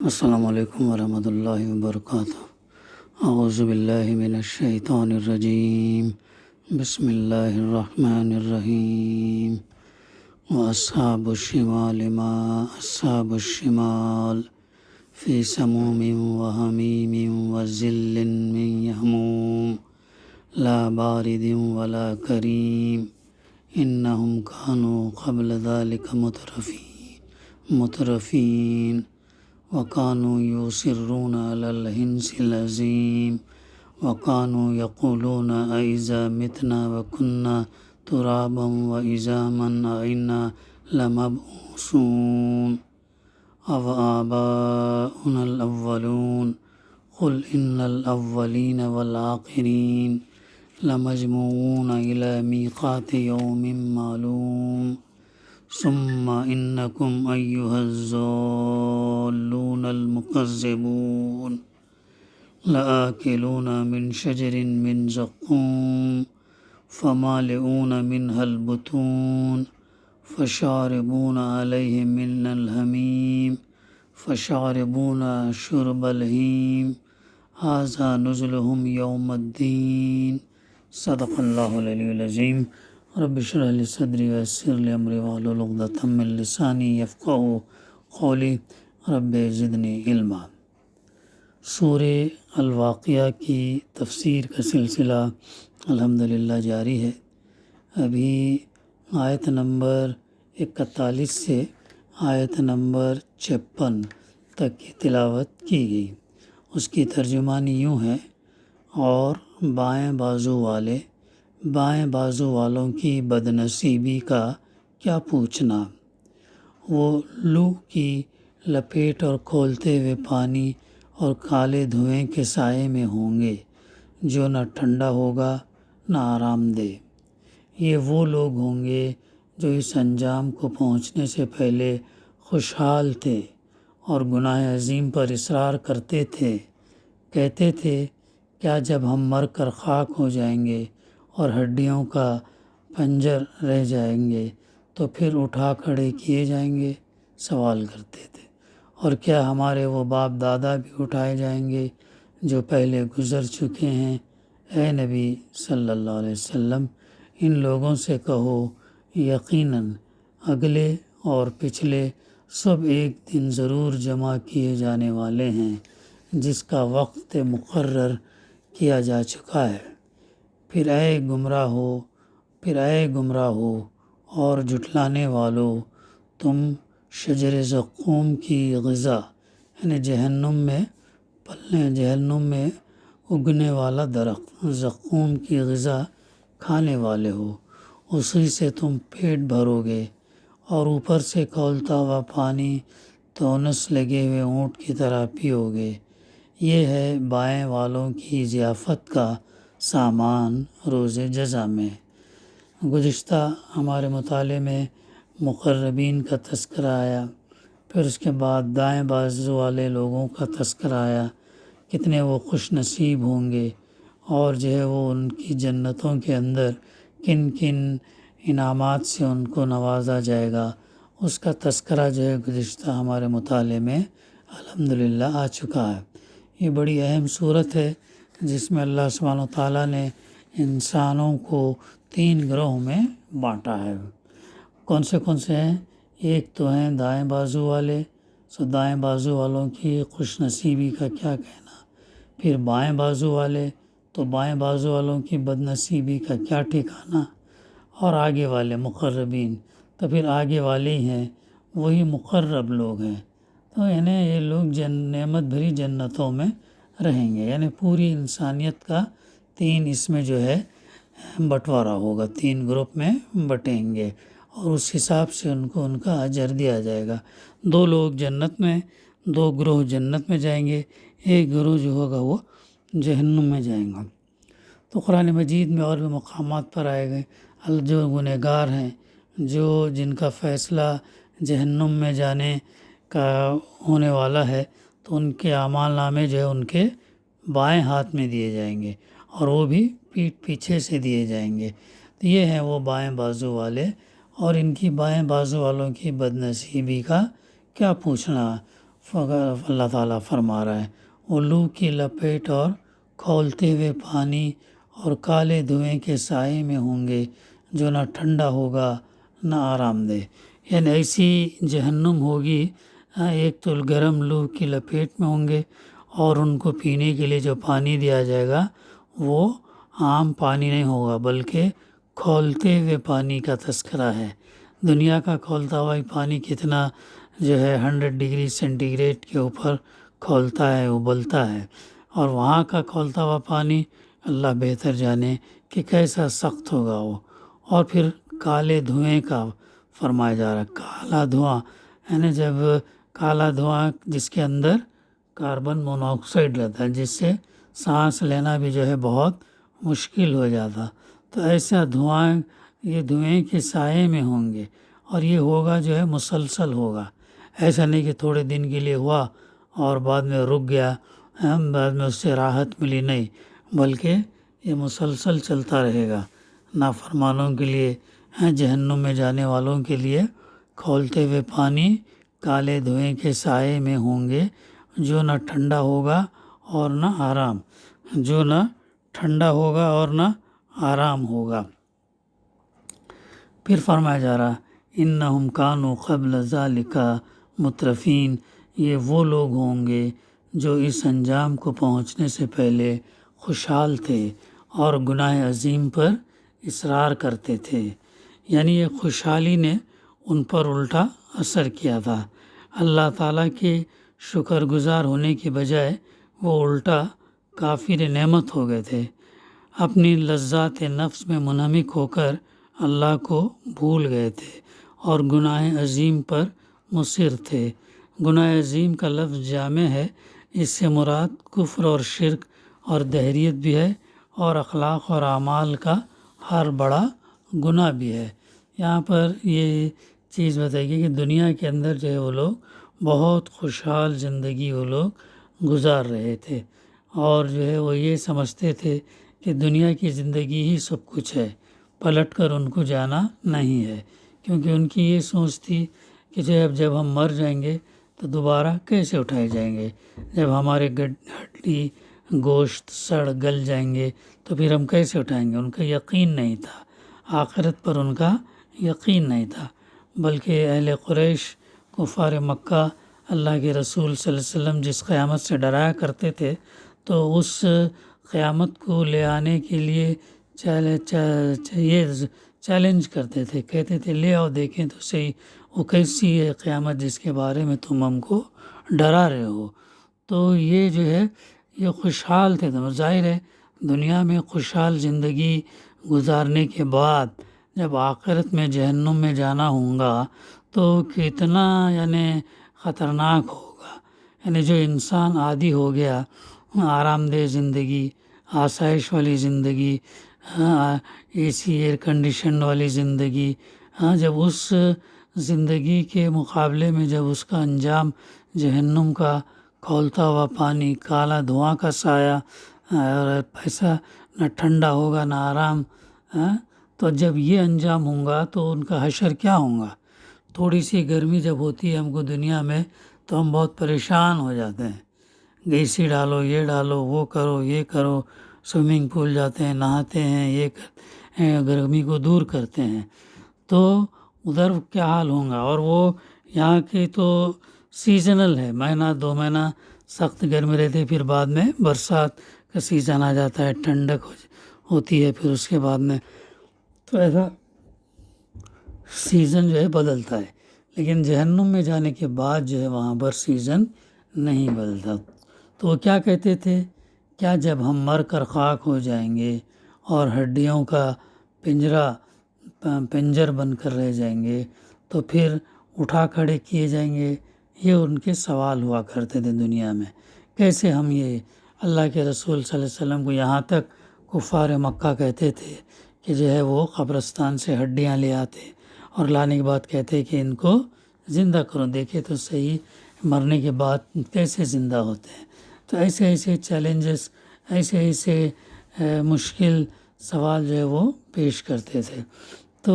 السلام علیکم ورحمۃ اللہ وبرکاتہ۔ اعوذ باللہ من الشیطان الرجیم، بسم اللہ الرحمن الرحیم۔ واصحاب الشمال ما اصحاب الشمال فی سموم وحمیم وظل من یحموم لا بارد ولا کریم انہم کانوا قبل ذلک مترفین وَكَانُوا يُصِرُّونَ عَلَى الْحِنثِ الْعَظِيمِ وَكَانُوا يَقُولُونَ أَإِذَا مِتْنَا وَكُنَّا تُرَابًا وَعِظَامًا أَإِنَّا لَمَبْعُوثُونَ أَوَآبَاؤُنَا الْأَوَّلُونَ قُلْ إِنَّ الْأَوَّلِينَ وَالْآخِرِينَ لَمَجْمُوعُونَ إِلَى مِيقَاتِ يَوْمٍ مَّعْلُومٍ ثم إنكم أيها الضالون المكذبون لآكلون من شجر من زقوم فمالئون منها البطون فشاربون عليه من الحميم فشاربون شرب الهيم هذا نزلهم يوم الدين صدق اللہ العلی العظیم۔ رب اشرح لی صدری ویسر لی امری واحلل عقدۃ من لسانی یفقہوا قولی رب زدنی علما۔ سورہ الواقعہ کی تفسیر کا سلسلہ الحمدللہ جاری ہے۔ ابھی آیت نمبر 41 سے آیت نمبر 56 تک کی تلاوت کی گئی۔ اس کی ترجمانی یوں ہے: اور بائیں بازو والوں کی بدنصیبی کا کیا پوچھنا، وہ لو کی لپیٹ اور کھولتے ہوئے پانی اور کالے دھوئیں کے سائے میں ہوں گے جو نہ ٹھنڈا ہوگا نہ آرام دہ۔ یہ وہ لوگ ہوں گے جو اس انجام کو پہنچنے سے پہلے خوشحال تھے اور گناہ عظیم پر اصرار کرتے تھے۔ کہتے تھے کیا جب ہم مر کر خاک ہو جائیں گے اور ہڈیوں کا پنجر رہ جائیں گے تو پھر اٹھا کھڑے کیے جائیں گے؟ سوال کرتے تھے۔ اور کیا ہمارے وہ باپ دادا بھی اٹھائے جائیں گے جو پہلے گزر چکے ہیں؟ اے نبی صلی اللہ علیہ وسلم، ان لوگوں سے کہو یقیناً اگلے اور پچھلے سب ایک دن ضرور جمع کیے جانے والے ہیں جس کا وقت مقرر کیا جا چکا ہے۔ پھر اے گمراہ ہو اور جھٹلانے والو، تم شجر زقوم کی غذا یعنی جہنم میں اگنے والا درخت زقوم کی غذا کھانے والے ہو، اسی سے تم پیٹ بھرو گے اور اوپر سے کھولتا ہوا پانی تونس لگے ہوئے اونٹ کی طرح پیو گے۔ یہ ہے بائیں والوں کی ضیافت کا سامان روز جزا میں۔ گزشتہ ہمارے مطالعے میں مقربین کا تذکرہ آیا، پھر اس کے بعد دائیں بازو والے لوگوں کا تذکرہ آیا، کتنے وہ خوش نصیب ہوں گے اور جو ہے وہ ان کی جنتوں کے اندر کن کن انعامات سے ان کو نوازا جائے گا، اس کا تذکرہ جو ہے گزشتہ ہمارے مطالعے میں الحمدللہ آ چکا ہے۔ یہ بڑی اہم صورت ہے جس میں اللہ سبحانہ وتعالیٰ نے انسانوں کو 3 گروہ میں بانٹا ہے۔ کون سے ہیں؟ ایک تو ہیں دائیں بازو والے، دائیں بازو والوں کی خوش نصیبی کا کیا کہنا۔ پھر بائیں بازو والے، تو بائیں بازو والوں کی بد نصیبی کا کیا ٹھکانا۔ اور آگے والے مقربین، تو پھر آگے والے ہی ہیں، وہی مقرب لوگ ہیں۔ تو یعنی یہ لوگ نعمت بھری جنتوں میں رہیں گے، یعنی پوری انسانیت کا 3 اس میں جو ہے بٹوارا ہوگا، 3 گروپ میں بٹیں گے اور اس حساب سے ان کو ان کا اجر دیا جائے گا۔ 2 لوگ جنت میں، 2 گروہ جنت میں جائیں گے، ایک گروہ جو ہوگا وہ جہنم میں جائیں گا۔ تو قرآن مجید میں اور بھی مقامات پر آئے گئے جو گنہگار ہیں، جن کا فیصلہ جہنم میں جانے کا ہونے والا ہے، تو ان کے اعمال نامے جو ہے ان کے بائیں ہاتھ میں دیے جائیں گے اور وہ بھی پیٹھ پیچھے سے دیے جائیں گے۔ تو یہ ہیں وہ بائیں بازو والے، اور ان کی بائیں بازو والوں کی بد نصیبی کا کیا پوچھنا۔ اللہ تعالیٰ فرما رہا ہے وہ لو کی لپیٹ اور کھولتے ہوئے پانی اور کالے دھوئیں کے سائے میں ہوں گے جو نہ ٹھنڈا ہوگا نہ آرام دہ. یعنی ایسی جہنم ہوگی، ایک تو گرم لو کی لپیٹ میں ہوں گے، اور ان کو پینے کے لیے جو پانی دیا جائے گا وہ عام پانی نہیں ہوگا بلکہ کھولتے ہوئے پانی کا تذکرہ ہے. دنیا کا کھولتا ہوا پانی کتنا جو ہے 100 ڈگری سینٹی گریڈ کے اوپر کھولتا ہے، ابلتا ہے، اور وہاں کا کھولتا ہوا پانی اللہ بہتر جانے کہ کیسا سخت ہوگا وہ. اور پھر کالے دھوئیں کا فرمایا جا رہا ہے. کالا دھواں یعنی جب کالا دھواں جس کے اندر کاربن مونوکسائڈ رہتا ہے، جس سے سانس لینا بھی جو ہے بہت مشکل ہو جاتا. تو ایسا دھواں یہ دھوئیں کے سائے میں ہوں گے، اور یہ ہوگا جو ہے مسلسل ہوگا. ایسا نہیں کہ تھوڑے دن کے لیے ہوا اور بعد میں رک گیا، بعد میں اس سے راحت ملی، نہیں، بلکہ یہ مسلسل چلتا رہے گا. نافرمانوں کے لیے، جہنم میں جانے والوں کے لیے کھولتے ہوئے پانی کالے دھوئیں کے سائے میں ہوں گے جو نہ ٹھنڈا ہوگا اور نہ آرام، جو نہ ٹھنڈا ہوگا اور نہ آرام ہوگا. پھر فرمایا جا رہا انہم کانوا قبل ذالک مترفین، یہ وہ لوگ ہوں گے جو اس انجام کو پہنچنے سے پہلے خوشحال تھے اور گناہ عظیم پر اصرار کرتے تھے. یعنی یہ خوشحالی نے ان پر الٹا اثر کیا تھا. اللہ تعالیٰ کے شکر گزار ہونے کے بجائے وہ الٹا کافر نعمت ہو گئے تھے. اپنی لذات نفس میں منہمک ہو کر اللہ کو بھول گئے تھے اور گناہ عظیم پر مصر تھے. گناہ عظیم کا لفظ جامع ہے، اس سے مراد کفر اور شرک اور دہریت بھی ہے، اور اخلاق اور اعمال کا ہر بڑا گناہ بھی ہے. یہاں پر یہ چیز بتائی گئی کہ دنیا کے اندر جو ہے وہ لوگ بہت خوشحال زندگی وہ لوگ گزار رہے تھے، اور جو ہے وہ یہ سمجھتے تھے کہ دنیا کی زندگی ہی سب کچھ ہے، پلٹ کر ان کو جانا نہیں ہے. کیونکہ ان کی یہ سوچ تھی کہ جب ہم مر جائیں گے تو دوبارہ کیسے اٹھائے جائیں گے، جب ہمارے ہڈی گوشت سڑ گل جائیں گے تو پھر ہم کیسے اٹھائیں گے. ان کا یقین نہیں تھا، آخرت پر ان کا یقین نہیں تھا. بلکہ اہل قریش کفار مکہ اللہ کے رسول صلی اللہ علیہ وسلم جس قیامت سے ڈرایا کرتے تھے، تو اس قیامت کو لے آنے کے لیے چیلنج کرتے تھے، کہتے تھے لے آؤ دیکھیں تو صحیح وہ کیسی ہے قیامت جس کے بارے میں تم ہم کو ڈرا رہے ہو. تو یہ جو ہے یہ خوشحال تھے. تو ظاہر ہے دنیا میں خوشحال زندگی گزارنے کے بعد جب آخرت میں جہنم میں جانا ہوگا تو کتنا یعنی خطرناک ہوگا. یعنی جو انسان عادی ہو گیا آرام دہ زندگی، آسائش والی زندگی، اے سی ایئر کنڈیشن والی زندگی، جب اس زندگی کے مقابلے میں جب اس کا انجام جہنم کا کھولتا ہوا پانی، کالا دھواں کا سایہ، اور ایسا نہ ٹھنڈا ہوگا نہ آرام، تو جب یہ انجام ہوگا تو ان کا حشر کیا ہوگا. تھوڑی سی گرمی جب ہوتی ہے ہم کو دنیا میں تو ہم بہت پریشان ہو جاتے ہیں، اے سی ڈالو، یہ ڈالو، وہ کرو، یہ کرو، سوئمنگ پول جاتے ہیں، نہاتے ہیں، یہ کرتے ہیں، گرمی کو دور کرتے ہیں. تو ادھر کیا حال ہوگا. اور وہ یہاں کی تو سیزنل ہے، مہینہ 2 مہینہ سخت گرمی رہتی ہے، پھر بعد میں برسات کا سیزن آ جاتا ہے، ٹھنڈک ہوتی ہے، پھر اس کے بعد میں تو ایسا سیزن جو ہے بدلتا ہے. لیکن جہنم میں جانے کے بعد جو ہے وہاں پر سیزن نہیں بدلتا. تو وہ کیا کہتے تھے، کیا جب ہم مر کر خاک ہو جائیں گے اور ہڈیوں کا پنجر بن کر رہ جائیں گے تو پھر اٹھا کھڑے کیے جائیں گے. یہ ان کے سوال ہوا کرتے تھے دنیا میں. کیسے ہم یہ اللہ کے رسول صلی اللہ علیہ وسلم کو یہاں تک کفار مکہ کہتے تھے کہ جو ہے وہ قبرستان سے ہڈیاں لے آتے اور لانے کے بعد کہتے کہ ان کو زندہ کرو، دیکھے تو صحیح مرنے کے بعد کیسے زندہ ہوتے ہیں. تو ایسے ایسے چیلنجز، ایسے مشکل سوال جو ہے وہ پیش کرتے تھے. تو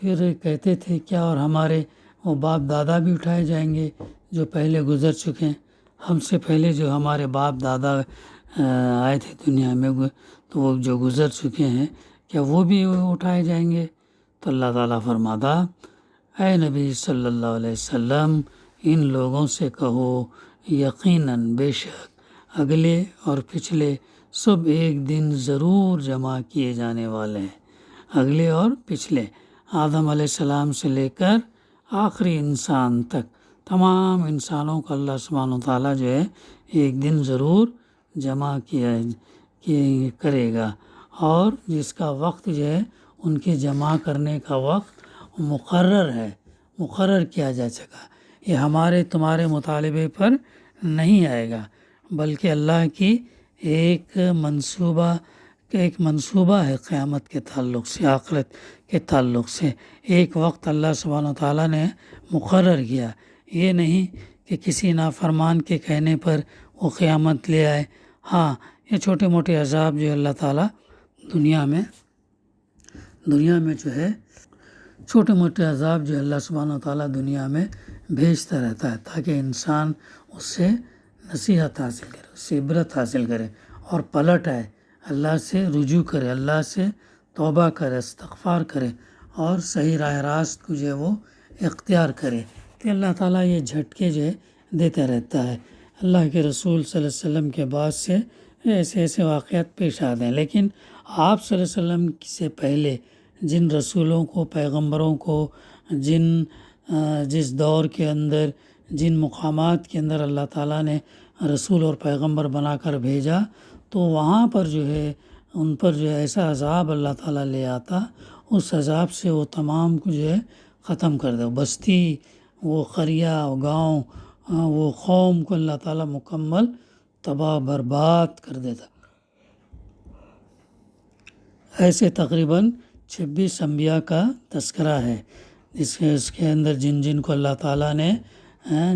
پھر کہتے تھے کیا اور ہمارے وہ باپ دادا بھی اٹھائے جائیں گے جو پہلے گزر چکے ہیں، ہم سے پہلے جو ہمارے باپ دادا آئے تھے دنیا میں، تو وہ جو گزر چکے ہیں، کیا وہ بھی اٹھائے جائیں گے؟ تو اللہ تعالیٰ فرماتا، اے نبی صلی اللہ علیہ وسلم، ان لوگوں سے کہو یقیناً بے شک اگلے اور پچھلے سب ایک دن ضرور جمع کیے جانے والے ہیں۔ اگلے اور پچھلے، آدم علیہ السلام سے لے کر آخری انسان تک، تمام انسانوں کو اللہ سبحانہ وتعالیٰ جو ہے ایک دن ضرور جمع کرے گا، اور جس کا وقت جو ہے ان کے جمع کرنے کا وقت مقرر کیا جا چکا۔ یہ ہمارے تمہارے مطالبے پر نہیں آئے گا، بلکہ اللہ کی ایک منصوبہ ہے قیامت کے تعلق سے، آخرت کے تعلق سے۔ ایک وقت اللہ سبحانہ و تعالیٰ نے مقرر کیا، یہ نہیں کہ کسی نافرمان کے کہنے پر وہ قیامت لے آئے۔ ہاں، یہ چھوٹے موٹے عذاب جو اللہ تعالیٰ دنیا میں جو ہے چھوٹے موٹے عذاب جو اللہ سبحانہ و تعالیٰ دنیا میں بھیجتا رہتا ہے، تاکہ انسان اس سے نصیحت حاصل کرے، اس سے عبرت حاصل کرے اور پلٹ آئے، اللہ سے رجوع کرے، اللہ سے توبہ کرے، استغفار کرے، اور صحیح راہ راست کو جو ہے وہ اختیار کرے۔ کہ اللہ تعالیٰ یہ جھٹکے جو ہے دیتا رہتا ہے۔ اللہ کے رسول صلی اللہ علیہ وسلم کے بعد سے ایسے واقعات پیش آتے ہیں، لیکن آپ صلی اللہ علیہ وسلم سے پہلے جن رسولوں کو، پیغمبروں کو، جس دور کے اندر، جن مقامات کے اندر اللہ تعالیٰ نے رسول اور پیغمبر بنا کر بھیجا، تو وہاں پر جو ہے ان پر جو ہے ایسا عذاب اللہ تعالیٰ لے آتا، اس عذاب سے وہ تمام کو جو ہے ختم کر دے، بستی، وہ قریہ، وہ گاؤں، وہ قوم کو اللہ تعالیٰ مکمل تباہ برباد کر دیتا۔ ایسے تقریباً 26 انبیاء کا تذکرہ ہے، اس کے اندر جن کو اللہ تعالیٰ نے،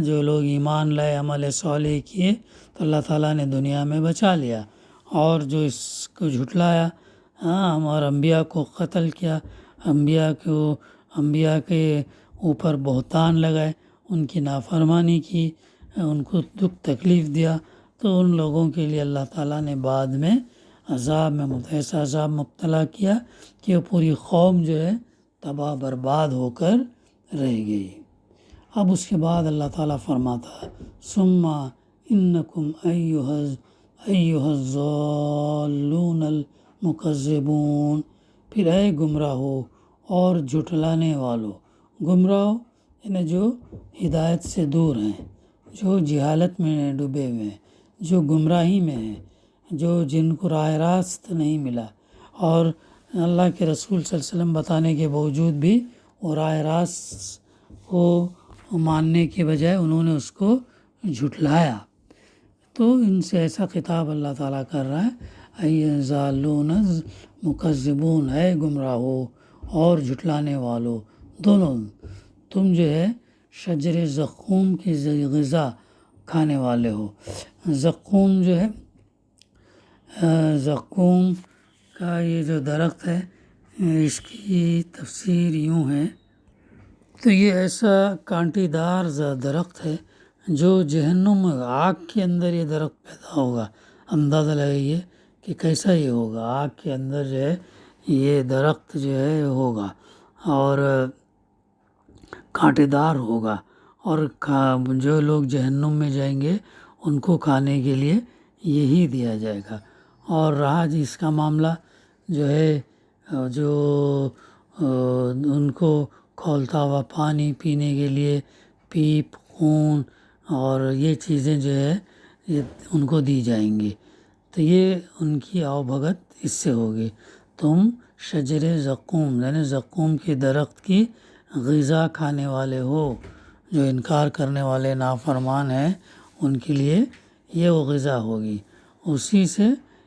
جو لوگ ایمان لائے، عمل صالح کیے، تو اللہ تعالیٰ نے دنیا میں بچا لیا، اور جو اس کو جھٹلایا، اور انبیاء کو قتل کیا، انبیاء کے اوپر بہتان لگائے، ان کی نافرمانی کی، ان کو دکھ تکلیف دیا، تو ان لوگوں کے لیے اللہ تعالیٰ نے بعد میں ایسا عذاب مبتلا کیا کہ وہ پوری قوم جو ہے تباہ برباد ہو کر رہ گئی۔ اب اس کے بعد اللہ تعالیٰ فرماتا ہے، ثم انکم ایھا الضالون المکذبون، پھر اے گمراہو اور جھٹلانے والو، گمراہ یعنی جو ہدایت سے دور ہیں، جو جہالت میں ڈوبے ہوئے ہیں، جو گمراہی میں ہیں، جن کو راہ راست نہیں ملا، اور اللہ کے رسول صلی اللہ علیہ وسلم بتانے کے باوجود بھی وہ راہ راست کو ماننے کے بجائے انہوں نے اس کو جھٹلایا، تو ان سے ایسا خطاب اللہ تعالیٰ کر رہا ہے، ایھا ضالون مکذبون، ہے گمراہو اور جھٹلانے والو، دونوں تم جو ہے شجر زقوم کی غذا کھانے والے ہو۔ زقوم جو ہے، زقوم کا یہ جو درخت ہے، اس کی تفسیر یوں ہے، تو یہ ایسا کانٹی دار درخت ہے جو جہنم، آگ کے اندر یہ درخت پیدا ہوگا۔ اندازہ لگائیے کہ کیسا یہ ہوگا، آگ کے اندر جو ہے یہ درخت جو ہے ہوگا، اور کانٹے دار ہوگا، اور جو لوگ جہنم میں جائیں گے ان کو کھانے کے لیے یہی دیا جائے گا۔ اور رہا جس کا معاملہ جو ہے، جو ان کو کھولتا ہوا پانی پینے کے لیے، پیپ، خون اور یہ چیزیں جو ہے یہ ان کو دی جائیں گی، تو یہ ان کی آؤ بھگت اس سے ہوگی۔ تم شجر زقوم یعنی زقوم کے درخت کی غذا کھانے والے ہو، جو انکار کرنے والے نافرمان ہیں ان کے لیے یہ وہ غذا ہوگی، اسی سے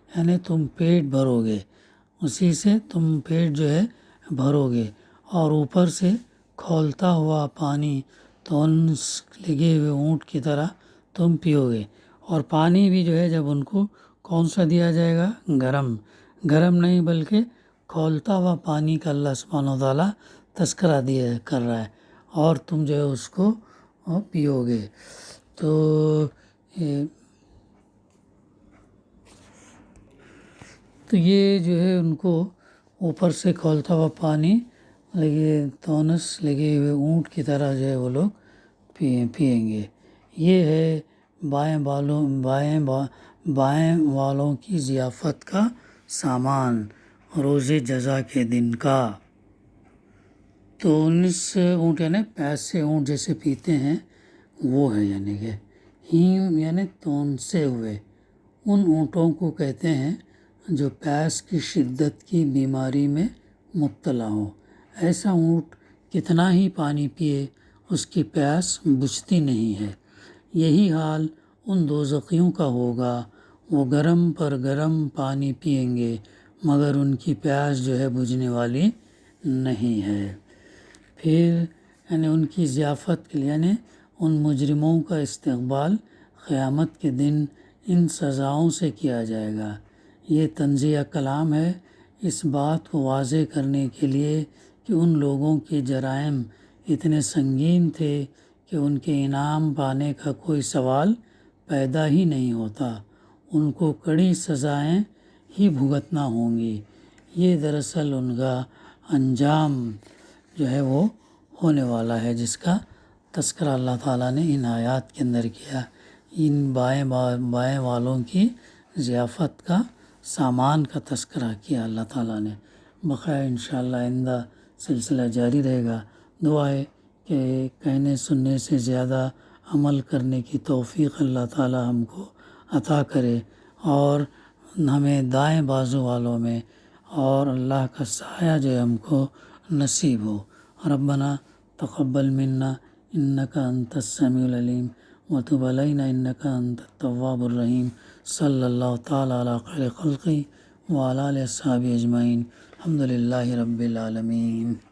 یعنی تم پیٹ بھرو گے، اسی سے تم پیٹ جو ہے بھرو گے، اور اوپر سے کھولتا ہوا پانی تونس لگے ہوئے اونٹ کی طرح تم پیو گے، اور پانی بھی جو ہے جب ان کو کون سا دیا جائے گا، گرم نہیں بلکہ کھولتا ہوا پانی کا اللہ سبحانہ و تعالیٰ تذکرہ کر رہا ہے، اور تم جو ہے اس کو پیو گے۔ تو یہ جو ہے ان کو اوپر سے کھولتا ہوا پانی لگے تونس لگے ہوئے اونٹ کی طرح جو ہے وہ لوگ پئیں گے۔ یہ ہے بائیں والوں کی ضیافت کا سامان روز جزا کے دن کا۔ تو 19 اونٹ یعنی پیسے اونٹ جیسے پیتے ہیں وہ ہے، یعنی کہ ہیم یعنی تونسے ہوئے ان اونٹوں کو کہتے ہیں جو پیاس کی شدت کی بیماری میں مبتلا ہو۔ ایسا اونٹ کتنا ہی پانی پیے اس کی پیاس بجھتی نہیں ہے۔ یہی حال ان دوزخیوں کا ہوگا، وہ گرم پر گرم پانی پئیں گے مگر ان کی پیاس جو ہے بجھنے والی نہیں ہے۔ پھر یعنی ان کی ضیافت کے لیے یعنی ان مجرموں کا استقبال قیامت کے دن ان سزاؤں سے کیا جائے گا۔ یہ تنزیہ کلام ہے اس بات کو واضح کرنے کے لیے کہ ان لوگوں کے جرائم اتنے سنگین تھے کہ ان کے انعام پانے کا کوئی سوال پیدا ہی نہیں ہوتا، ان کو کڑی سزائیں ہی بھگتنا ہوں گی۔ یہ دراصل ان کا انجام جو ہے وہ ہونے والا ہے، جس کا تذکرہ اللہ تعالیٰ نے ان آیات کے اندر کیا۔ ان بائیں والوں کی ضیافت کا سامان کا تذکرہ کیا اللہ تعالیٰ نے۔ بخیر انشاءاللہ آئندہ سلسلہ جاری رہے گا۔ دعا ہے کہ کہنے سننے سے زیادہ عمل کرنے کی توفیق اللہ تعالیٰ ہم کو عطا کرے اور ہمیں دائیں بازو والوں میں اور اللہ کا سایہ جو ہے ہم کو نصیب ہو۔ ربنا تقبل منا انک انت السمیع العلیم وتب علینا انک انت التواب الرحیم۔ صلی اللہ تعالیٰ علی خیر خلقی وعلی آلہ اصحابہ اجمعین۔ الحمد للہ رب العالمین۔